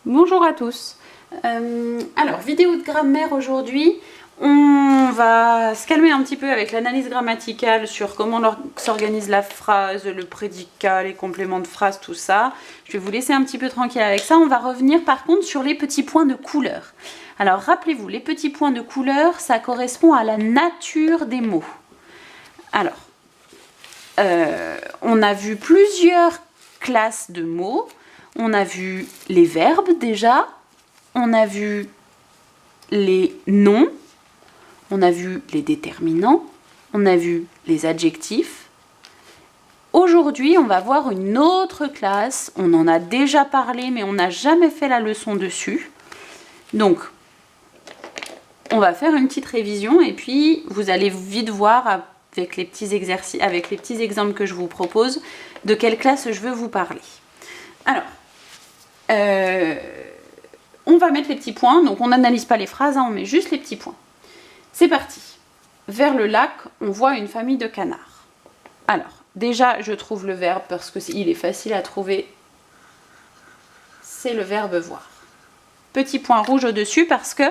Bonjour à tous. Alors, vidéo de grammaire aujourd'hui. On va se calmer un petit peu avec l'analyse grammaticale sur comment s'organise la phrase, le prédicat, les compléments de phrase, tout ça. Je vais vous laisser un petit peu tranquille avec ça. On va revenir par contre sur les petits points de couleur. Alors, rappelez-vous, les petits points de couleur, ça correspond à la nature des mots. Alors, on a vu plusieurs classes de mots. On a vu les verbes déjà, on a vu les noms, on a vu les déterminants, on a vu les adjectifs. Aujourd'hui, on va voir une autre classe. On en a déjà parlé, mais on n'a jamais fait la leçon dessus. Donc, on va faire une petite révision et puis vous allez vite voir avec les petits exercices, avec les petits exemples que je vous propose, de quelle classe je veux vous parler. Alors, on va mettre les petits points, donc on n'analyse pas les phrases, on met juste les petits points. C'est parti. Vers le lac, on voit une famille de canards. Alors, déjà, je trouve le verbe parce qu'il est facile à trouver. C'est le verbe voir. Petit point rouge au-dessus parce que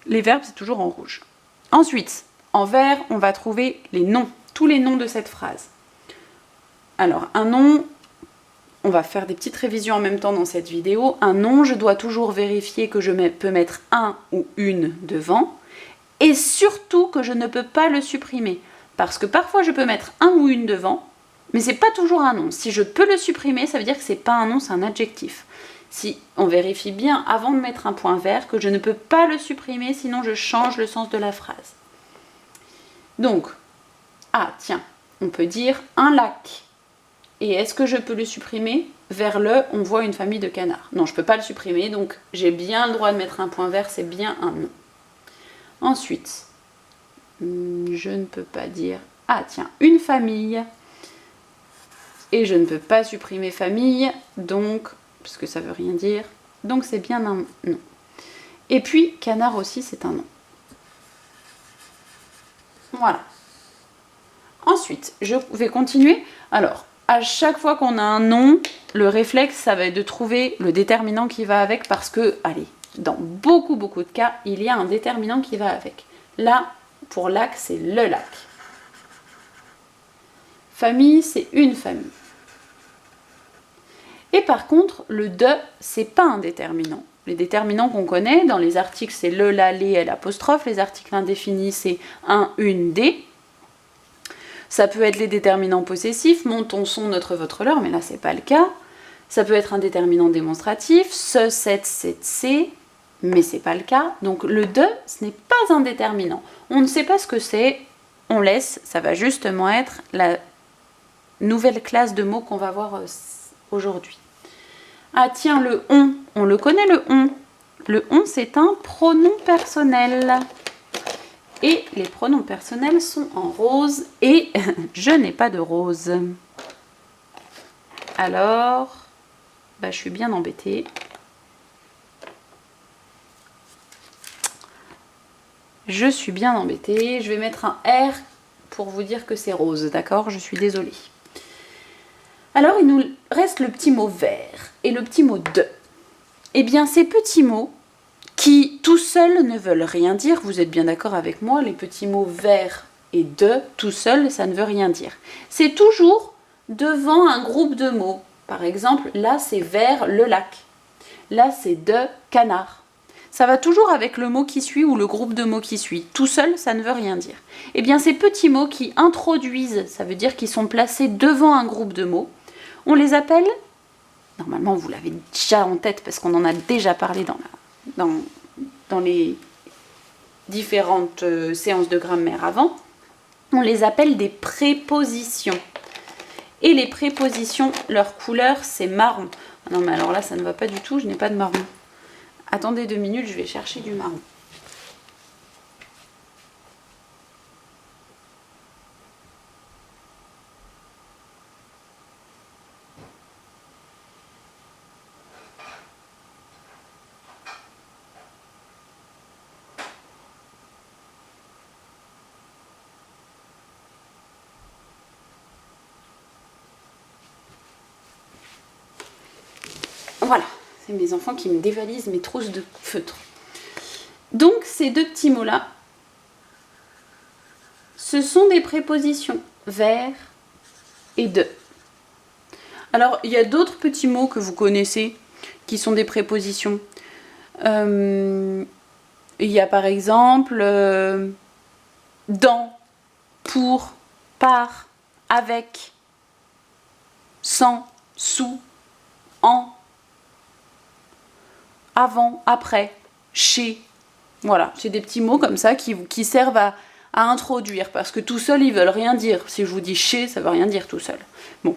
les verbes, c'est toujours en rouge. Ensuite, en vert, on va trouver les noms, tous les noms de cette phrase. Alors, un nom... On va faire des petites révisions en même temps dans cette vidéo. Un nom, je dois toujours vérifier que je peux mettre un ou une devant. Et surtout que je ne peux pas le supprimer. Parce que parfois je peux mettre un ou une devant, mais c'est pas toujours un nom. Si je peux le supprimer, ça veut dire que c'est pas un nom, c'est un adjectif. Si on vérifie bien avant de mettre un point vert que je ne peux pas le supprimer, sinon je change le sens de la phrase. Donc, ah tiens, on peut dire un lac. Et est-ce que je peux le supprimer? Vers le, on voit une famille de canards. Non, je ne peux pas le supprimer, donc j'ai bien le droit de mettre un point vert, c'est bien un nom. Ensuite, je ne peux pas dire, ah tiens, une famille. Et je ne peux pas supprimer famille, donc, parce que ça ne veut rien dire, donc c'est bien un nom. Et puis, canard aussi, c'est un nom. Voilà. Ensuite, je vais continuer. Alors, à chaque fois qu'on a un nom, le réflexe, ça va être de trouver le déterminant qui va avec parce que, allez, dans beaucoup de cas, il y a un déterminant qui va avec. Là, pour lac, c'est le lac. Famille, c'est une famille. Et par contre, le de, c'est pas un déterminant. Les déterminants qu'on connaît, dans les articles, c'est le, la, les, l'apostrophe. Les articles indéfinis, c'est un, une, des. Ça peut être les déterminants possessifs, mon, ton, son, notre, votre, leur, mais là, c'est pas le cas. Ça peut être un déterminant démonstratif, ce, cette, c'est, mais c'est pas le cas. Donc, le de, ce n'est pas un déterminant. On ne sait pas ce que c'est, on laisse, ça va justement être la nouvelle classe de mots qu'on va voir aujourd'hui. Ah tiens, le on le connaît le on. Le on, c'est un pronom personnel. Et les pronoms personnels sont en rose et je n'ai pas de rose. Alors, je suis bien embêtée. Je suis bien embêtée. Je vais mettre un R pour vous dire que c'est rose, d'accord? Je suis désolée. Alors, il nous reste le petit mot vert et le petit mot de. Eh bien, ces petits mots qui tout seuls ne veulent rien dire, vous êtes bien d'accord avec moi, les petits mots vert et de, tout seul, ça ne veut rien dire. C'est toujours devant un groupe de mots. Par exemple, là c'est vers le lac. Là c'est de canard. Ça va toujours avec le mot qui suit ou le groupe de mots qui suit. Tout seul, ça ne veut rien dire. Eh bien, ces petits mots qui introduisent, ça veut dire qu'ils sont placés devant un groupe de mots, on les appelle, normalement vous l'avez déjà en tête parce qu'on en a déjà parlé dans les différentes séances de grammaire avant, on les appelle des prépositions. Et les prépositions, leur couleur, c'est marron. Ah non, mais alors là, ça ne va pas du tout, je n'ai pas de marron. Attendez 2 minutes, je vais chercher du marron. Voilà, C'est mes enfants qui me dévalisent mes trousses de feutre. Donc, ces deux petits mots-là, ce sont des prépositions vers et de. Alors, il y a d'autres petits mots que vous connaissez qui sont des prépositions. Il y a par exemple dans, pour, par, avec, sans, sous, en, avant, après, chez. Voilà, c'est des petits mots comme ça qui servent à introduire, parce que tout seul, ils veulent rien dire. Si je vous dis chez, ça veut rien dire tout seul. Bon,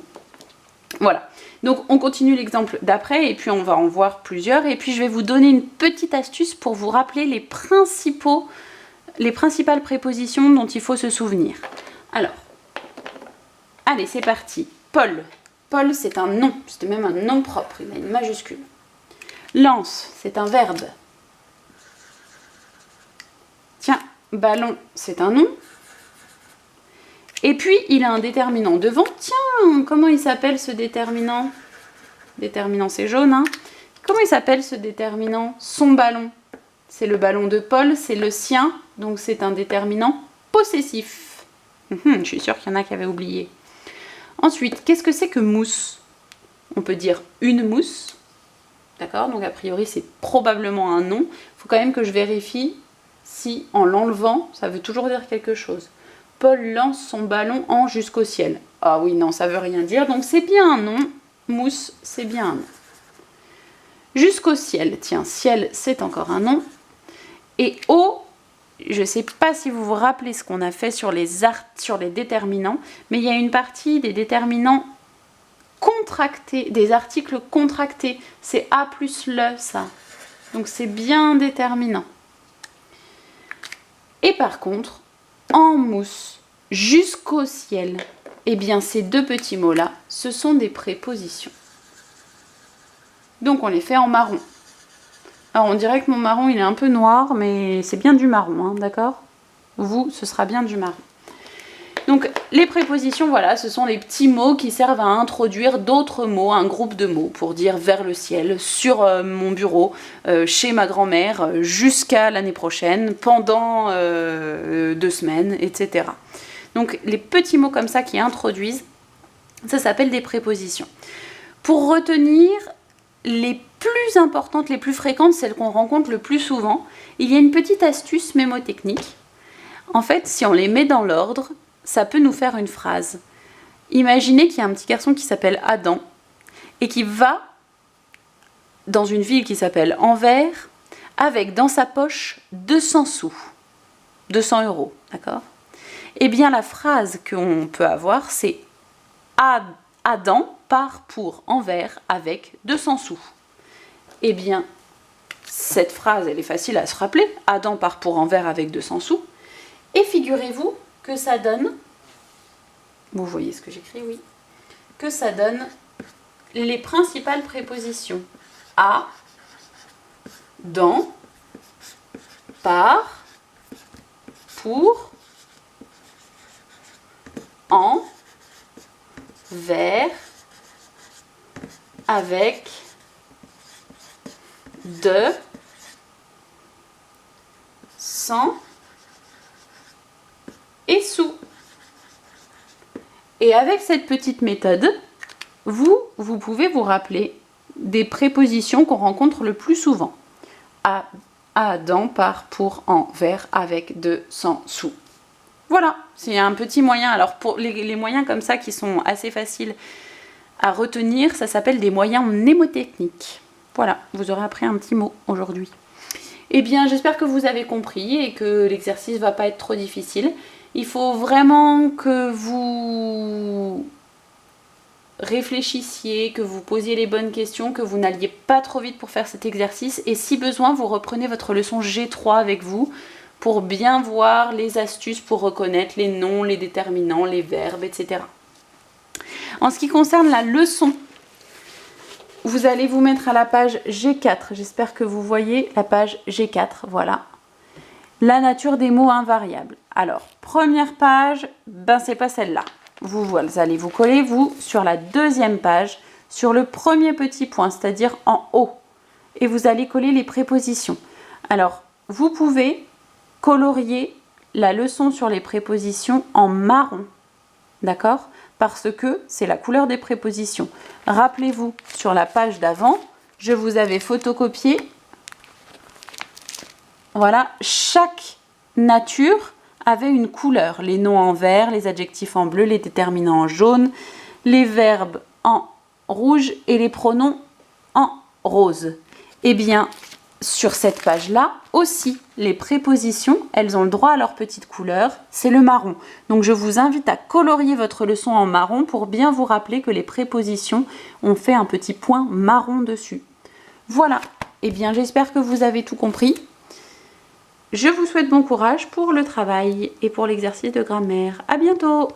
voilà. Donc, on continue l'exemple d'après, et puis on va en voir plusieurs, et puis je vais vous donner une petite astuce pour vous rappeler les principales prépositions dont il faut se souvenir. Alors, allez, c'est parti. Paul. Paul, c'est un nom, c'est même un nom propre, il a une majuscule. Lance, c'est un verbe. Tiens, ballon, c'est un nom. Et puis, il a un déterminant devant. Tiens, comment il s'appelle ce déterminant? Déterminant, c'est jaune, hein? Comment il s'appelle ce déterminant? Son ballon. C'est le ballon de Paul, c'est le sien. Donc, c'est un déterminant possessif. Je suis sûre qu'il y en a qui avaient oublié. Ensuite, qu'est-ce que c'est que mousse? On peut dire une mousse. D'accord? Donc, a priori, c'est probablement un nom. Il faut quand même que je vérifie si, en l'enlevant, ça veut toujours dire quelque chose. Paul lance son ballon en jusqu'au ciel. Ah oui, non, ça veut rien dire. Donc, c'est bien un nom. Mousse, c'est bien un nom. Jusqu'au ciel. Tiens, ciel, c'est encore un nom. Et eau, je ne sais pas si vous vous rappelez ce qu'on a fait sur les déterminants, mais il y a une partie des déterminants contractés, des articles contractés. C'est A plus le, ça. Donc, c'est bien déterminant. Et par contre, en mousse, jusqu'au ciel, eh bien ces deux petits mots-là, ce sont des prépositions. Donc on les fait en marron. Alors on dirait que mon marron il est un peu noir, mais c'est bien du marron, hein, d'accord? Vous, ce sera bien du marron. Donc les prépositions, voilà, ce sont les petits mots qui servent à introduire d'autres mots, un groupe de mots, pour dire vers le ciel, sur mon bureau, chez ma grand-mère, jusqu'à l'année prochaine, pendant 2 semaines, etc. Donc les petits mots comme ça qui introduisent, ça s'appelle des prépositions. Pour retenir les plus importantes, les plus fréquentes, celles qu'on rencontre le plus souvent, il y a une petite astuce mémotechnique. En fait, si on les met dans l'ordre, ça peut nous faire une phrase. Imaginez qu'il y a un petit garçon qui s'appelle Adam et qui va dans une ville qui s'appelle Anvers avec dans sa poche 200 sous, 200 €, d'accord? Eh bien, la phrase qu'on peut avoir, c'est Adam part pour Anvers avec 200 sous. Eh bien, cette phrase, elle est facile à se rappeler. Adam part pour Anvers avec 200 sous. Et figurez-vous que ça donne, vous voyez ce que j'écris, oui, que ça donne les principales prépositions. À, dans, par, pour, en, vers, avec, de, sans et sous. Et avec cette petite méthode, vous pouvez vous rappeler des prépositions qu'on rencontre le plus souvent. À, dans, par, pour, en, vers, avec, de, sans, sous. Voilà, c'est un petit moyen. Alors pour les moyens comme ça qui sont assez faciles à retenir, ça s'appelle des moyens mnémotechniques. Voilà, vous aurez appris un petit mot aujourd'hui. Eh bien, j'espère que vous avez compris et que l'exercice ne va pas être trop difficile. Il faut vraiment que vous réfléchissiez, que vous posiez les bonnes questions, que vous n'alliez pas trop vite pour faire cet exercice. Et si besoin, vous reprenez votre leçon G3 avec vous pour bien voir les astuces pour reconnaître les noms, les déterminants, les verbes, etc. En ce qui concerne la leçon, vous allez vous mettre à la page G4. J'espère que vous voyez la page G4, voilà. La nature des mots invariables. Alors, première page, ben c'est pas celle-là. Vous allez vous coller, vous, sur la deuxième page, sur le premier petit point, c'est-à-dire en haut. et vous allez coller les prépositions. Alors, vous pouvez colorier la leçon sur les prépositions en marron, d'accord? Parce que c'est la couleur des prépositions. Rappelez-vous, sur la page d'avant, je vous avais photocopié, voilà, chaque nature avait une couleur. Les noms en vert, les adjectifs en bleu, les déterminants en jaune, les verbes en rouge et les pronoms en rose. Eh bien, sur cette page-là aussi, les prépositions, elles ont le droit à leur petite couleur, c'est le marron. Donc je vous invite à colorier votre leçon en marron pour bien vous rappeler que les prépositions ont fait un petit point marron dessus. Voilà, eh bien j'espère que vous avez tout compris. Je vous souhaite bon courage pour le travail et pour l'exercice de grammaire. À bientôt!